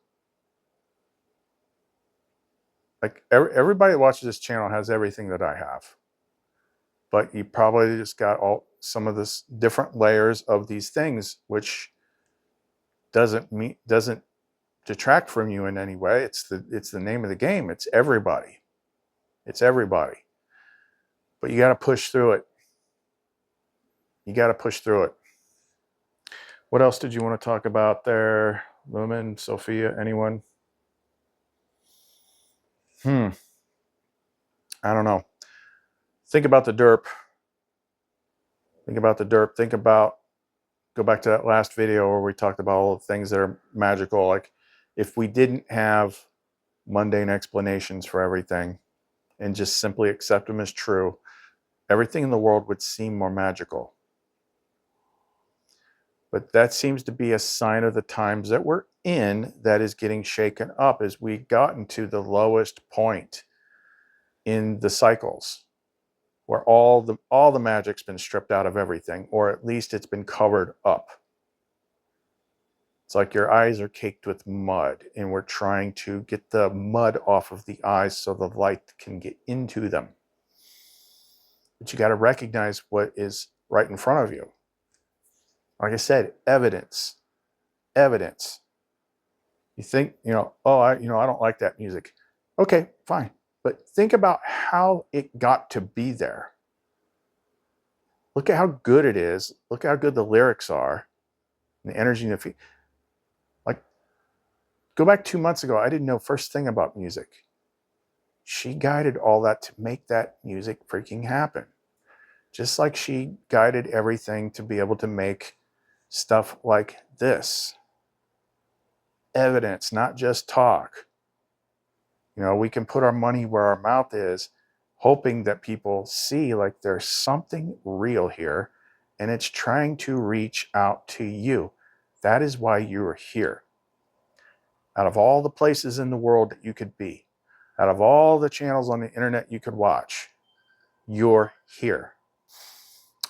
Like everybody that watches this channel has everything that I have, but you probably just got some of this different layers of these things, which doesn't detract from you in any way. It's the name of the game. It's everybody. It's everybody. But you got to push through it. You got to push through it. What else did you want to talk about there? Lumen, Sophia, anyone? I don't know. Think about the derp. Think about the derp. Go back to that last video where we talked about all the things that are magical. Like, if we didn't have mundane explanations for everything and just simply accept them as true, everything in the world would seem more magical. But that seems to be a sign of the times that we're in that is getting shaken up as we've gotten to the lowest point in the cycles, where all the magic's been stripped out of everything, or at least it's been covered up. It's like your eyes are caked with mud, and we're trying to get the mud off of the eyes so the light can get into them. But you got to recognize what is right in front of you. Like I said, evidence. Evidence. You think, oh, I don't like that music. Okay, fine. But think about how it got to be there. Look at how good it is. Look at how good the lyrics are. And the energy and the like, go back 2 months ago, I didn't know first thing about music. She guided all that to make that music freaking happen. Just like she guided everything to be able to make stuff like this. Evidence, not just talk. We can put our money where our mouth is, hoping that people see like there's something real here, and it's trying to reach out to you. That is why you are here. Out of all the places in the world that you could be, out of all the channels on the internet you could watch, you're here.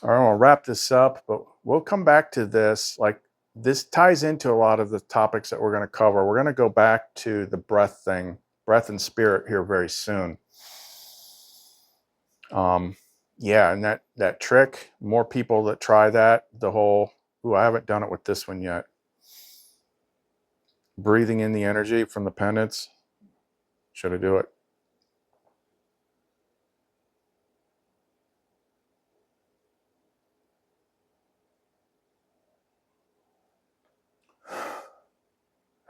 All right, I'll wrap this up, but we'll come back to this. Like, this ties into a lot of the topics that we're going to cover. We're going to go back to the breath thing, breath and spirit here very soon. Yeah, and that trick, more people that try that, I haven't done it with this one yet. Breathing in the energy from the pendants. Should I do it?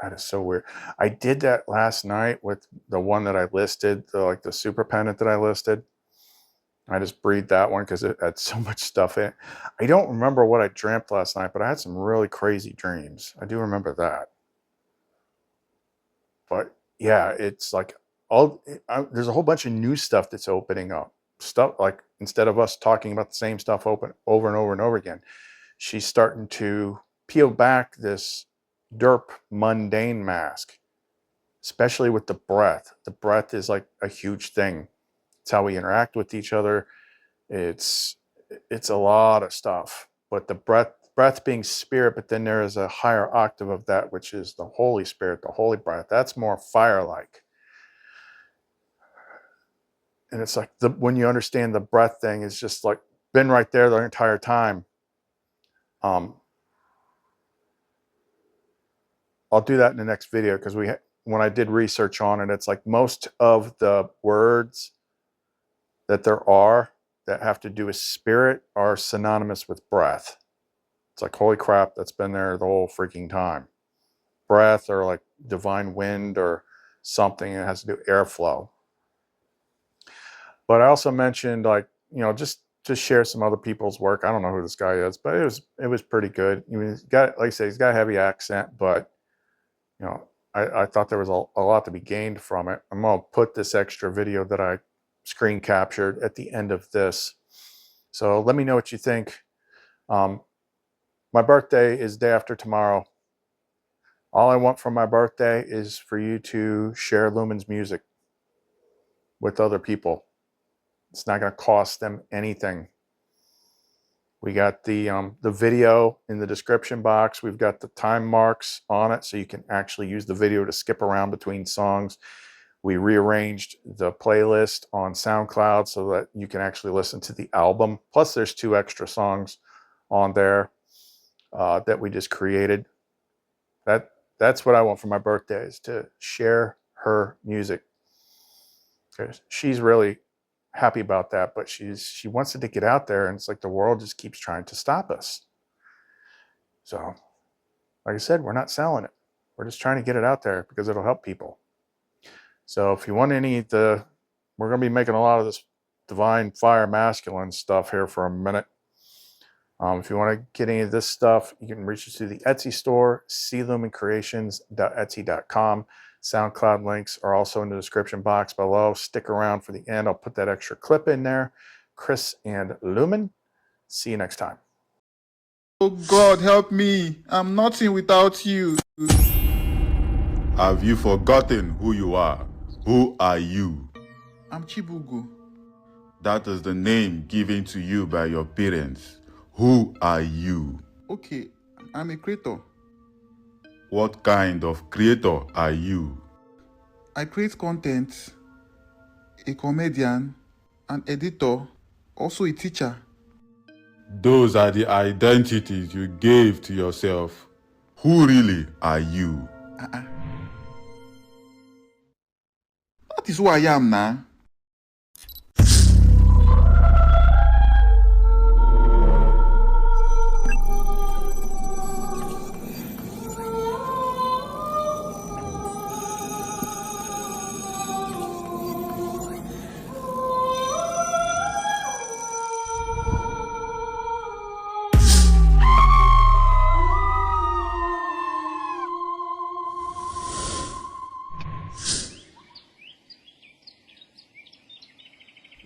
That is so weird. I did that last night with the one that I listed, the super pendant that I listed. I just breathed that one because it had so much stuff in it. I don't remember what I dreamt last night, but I had some really crazy dreams. I do remember that. But yeah, it's like there's a whole bunch of new stuff that's opening up. Stuff like, instead of us talking about the same stuff over and over and over again, she's starting to peel back this Derp mundane mask, especially with the breath. The breath is like a huge thing. It's how we interact with each other. It's a lot of stuff. But the breath being spirit, but then there is a higher octave of that, which is the Holy Spirit, the holy breath. That's more fire-like. And it's like when you understand the breath thing, is just like been right there the entire time. I'll do that in the next video, because when I did research on it, it's like most of the words that there are that have to do with spirit are synonymous with breath. It's like, holy crap, that's been there the whole freaking time. Breath, or like divine wind, or something that has to do with airflow. But I also mentioned, like, just to share some other people's work. I don't know who this guy is, but it was pretty good. I mean, he's got, like I say, he's got a heavy accent, but I thought there was a lot to be gained from it. I'm going to put this extra video that I screen captured at the end of this. So let me know what you think. My birthday is day after tomorrow. All I want for my birthday is for you to share Lumen's music with other people. It's not going to cost them anything. We got the video in the description box. We've got the time marks on it, so you can actually use the video to skip around between songs. We rearranged the playlist on SoundCloud so that you can actually listen to the album. Plus, there's 2 extra songs on there that we just created. That's what I want for my birthday, is to share her music. She's really happy about that, but she wants it to get out there, and it's like the world just keeps trying to stop us. So, like I said, we're not selling it. We're just trying to get it out there because it'll help people. So if you want we're going to be making a lot of this divine fire masculine stuff here for a minute. If you want to get any of this stuff, you can reach us through the Etsy store, clumencreations.etsy.com. SoundCloud links are also in the description box below. Stick around for the end. I'll put that extra clip in there. Chris and Lumen. See you next time. Oh God, help me. I'm nothing without you. Have you forgotten who you are? Who are you? I'm Chibugo. That is the name given to you by your parents. Who are you? Okay, I'm a creator. What kind of creator are you? I create content, a comedian, an editor, also a teacher. Those are the identities you gave to yourself. Who really are you? That is who I am now.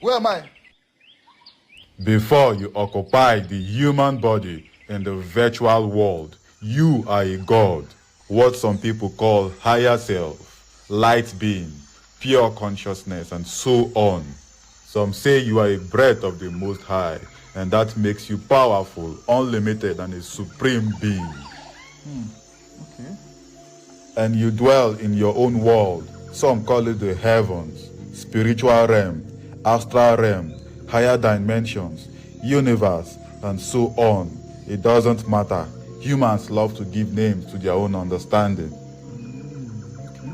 Where am I? Before you occupy the human body in the virtual world, you are a god, what some people call higher self, light being, pure consciousness, and so on. Some say you are a breath of the Most High, and that makes you powerful, unlimited, and a supreme being. Okay. And you dwell in your own world. Some call it the heavens, spiritual realm, astral realm, higher dimensions, universe, and so on. It doesn't matter. Humans love to give names to their own understanding.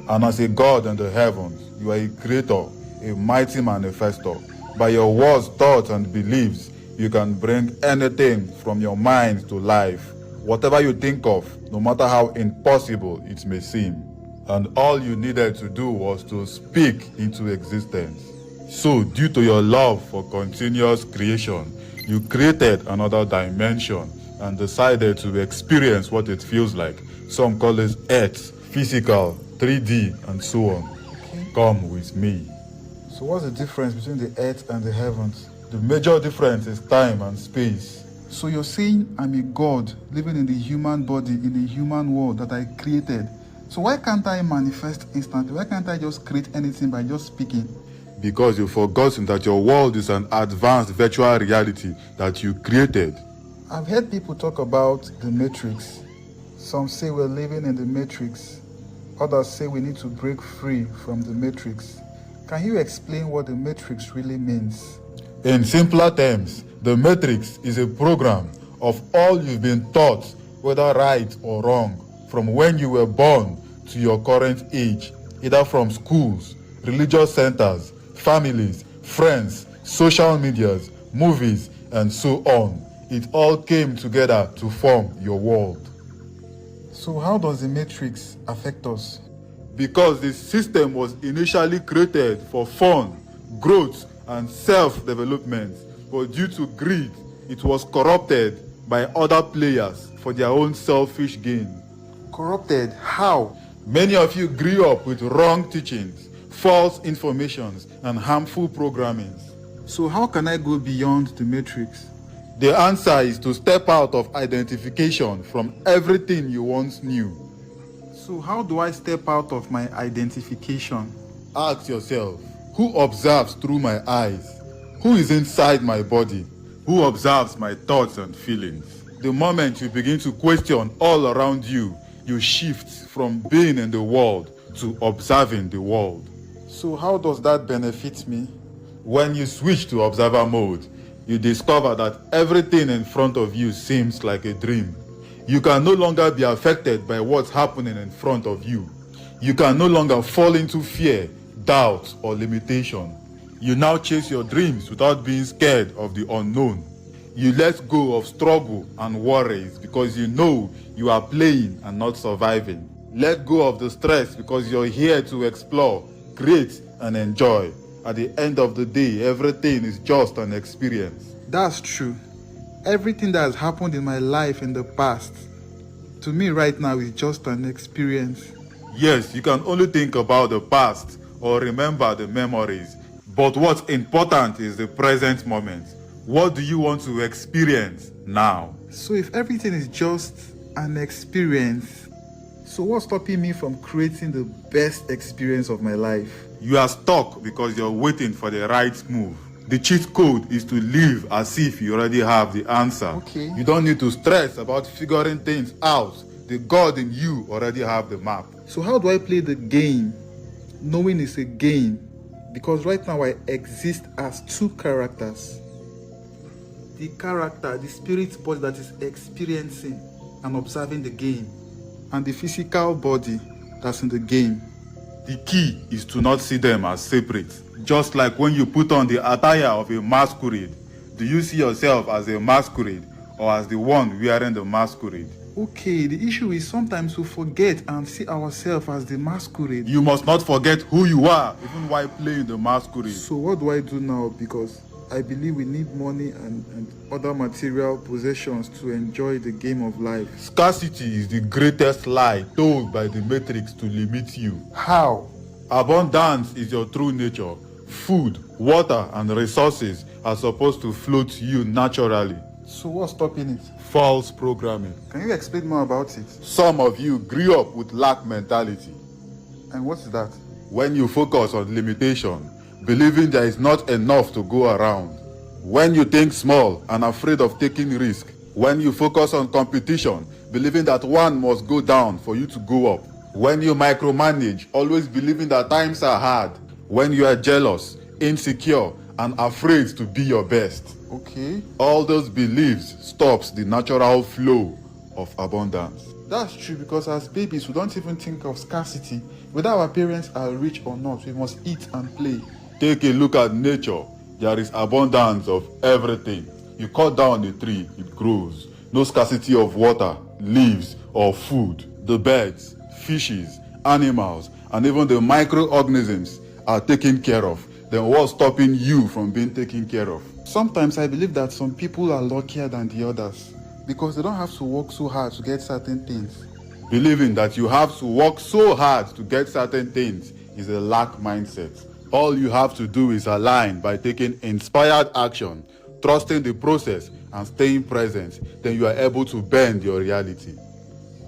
And as a god in the heavens, you are a creator, a mighty manifestor. By your words, thoughts, and beliefs, you can bring anything from your mind to life. Whatever you think of, no matter how impossible it may seem. And all you needed to do was to speak into existence. So, due to your love for continuous creation, you created another dimension and decided to experience what it feels like. Some call it Earth, physical, 3D, and so on. Okay. Come with me. So what's the difference between the earth and the heavens? The major difference is time and space. So you're saying I'm a god living in the human body, in the human world that I created. So why can't I manifest instantly? Why can't I just create anything by just speaking? Because you've forgotten that your world is an advanced virtual reality that you created. I've heard people talk about the matrix. Some say we're living in the matrix. Others say we need to break free from the matrix. Can you explain what the matrix really means? In simpler terms, the matrix is a program of all you've been taught, whether right or wrong, from when you were born to your current age, either from schools, religious centers, families, friends, social medias, movies, and so on. It all came together to form your world. So how does the matrix affect us? Because the system was initially created for fun, growth, and self-development, but due to greed, it was corrupted by other players for their own selfish gain. Corrupted? How? Many of you grew up with wrong teachings, false informations, and harmful programmings. So how can I go beyond the matrix? The answer is to step out of identification from everything you once knew. So how do I step out of my identification? Ask yourself, who observes through my eyes? Who is inside my body? Who observes my thoughts and feelings? The moment you begin to question all around you, you shift from being in the world to observing the world. So how does that benefit me? When you switch to observer mode, you discover that everything in front of you seems like a dream. You can no longer be affected by what's happening in front of you. You can no longer fall into fear, doubt, or limitation. You now chase your dreams without being scared of the unknown. You let go of struggle and worries because you know you are playing and not surviving. Let go of the stress because you're here to explore, create, and enjoy. At the end of the day, everything is just an experience. That's true. Everything that has happened in my life in the past, to me right now, is just an experience. Yes, you can only think about the past or remember the memories. But what's important is the present moment. What do you want to experience now? So if everything is just an experience, so what's stopping me from creating the best experience of my life? You are stuck because you're waiting for the right move. The cheat code is to live as if you already have the answer. Okay. You don't need to stress about figuring things out. The God in you already have the map. So how do I play the game, knowing it's a game? Because right now I exist as two characters. The character, the spirit body that is experiencing and observing the game, and the physical body that's in the game. The key is to not see them as separate. Just like when you put on the attire of a masquerade, do you see yourself as a masquerade or as the one wearing the masquerade? Okay, the issue is sometimes we forget and see ourselves as the masquerade. You must not forget who you are, even while playing the masquerade. So what do I do now? Because I believe we need money and other material possessions to enjoy the game of life. Scarcity is the greatest lie told by the Matrix to limit you. How? Abundance is your true nature. Food, water, and resources are supposed to flow to you naturally. So what's stopping it? False programming. Can you explain more about it? Some of you grew up with lack mentality. And what's that? When you focus on limitation, believing there is not enough to go around. When you think small and afraid of taking risk. When you focus on competition, believing that one must go down for you to go up. When you micromanage, always believing that times are hard. When you are jealous, insecure, and afraid to be your best. Okay. All those beliefs stops the natural flow of abundance. That's true, because as babies we don't even think of scarcity. Whether our parents are rich or not, we must eat and play. Take a look at nature. There is abundance of everything. You cut down a tree, it grows. No scarcity of water, leaves, or food. The birds, fishes, animals, and even the microorganisms are taken care of. Then what's stopping you from being taken care of? Sometimes I believe that some people are luckier than the others because they don't have to work so hard to get certain things. Believing that you have to work so hard to get certain things is a lack mindset. All you have to do is align by taking inspired action, trusting the process, and staying present. Then you are able to bend your reality.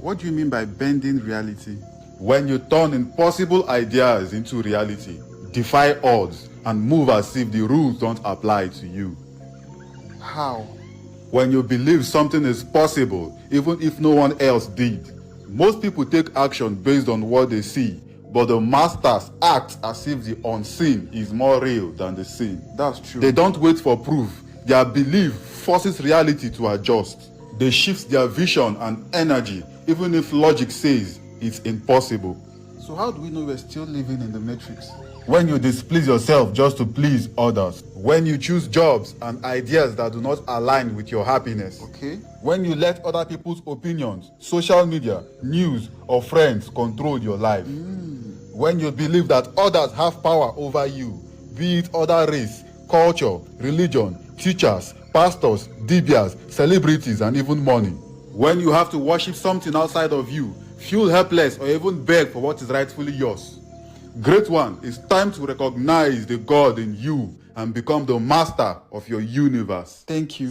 What do you mean by bending reality? When you turn impossible ideas into reality, defy odds, and move as if the rules don't apply to you. How? When you believe something is possible, even if no one else did. Most people take action based on what they see, but the masters act as if the unseen is more real than the seen. That's true. They don't wait for proof. Their belief forces reality to adjust. They shift their vision and energy, even if logic says it's impossible. So how do we know we're still living in the matrix? When you displease yourself just to please others. When you choose jobs and ideas that do not align with your happiness. Okay. When you let other people's opinions, social media, news, or friends control your life. When you believe that others have power over you, be it other race, culture, religion, teachers, pastors, dibias, celebrities, and even money. When you have to worship something outside of you, feel helpless, or even beg for what is rightfully yours. Great one, it's time to recognize the God in you and become the master of your universe. Thank you.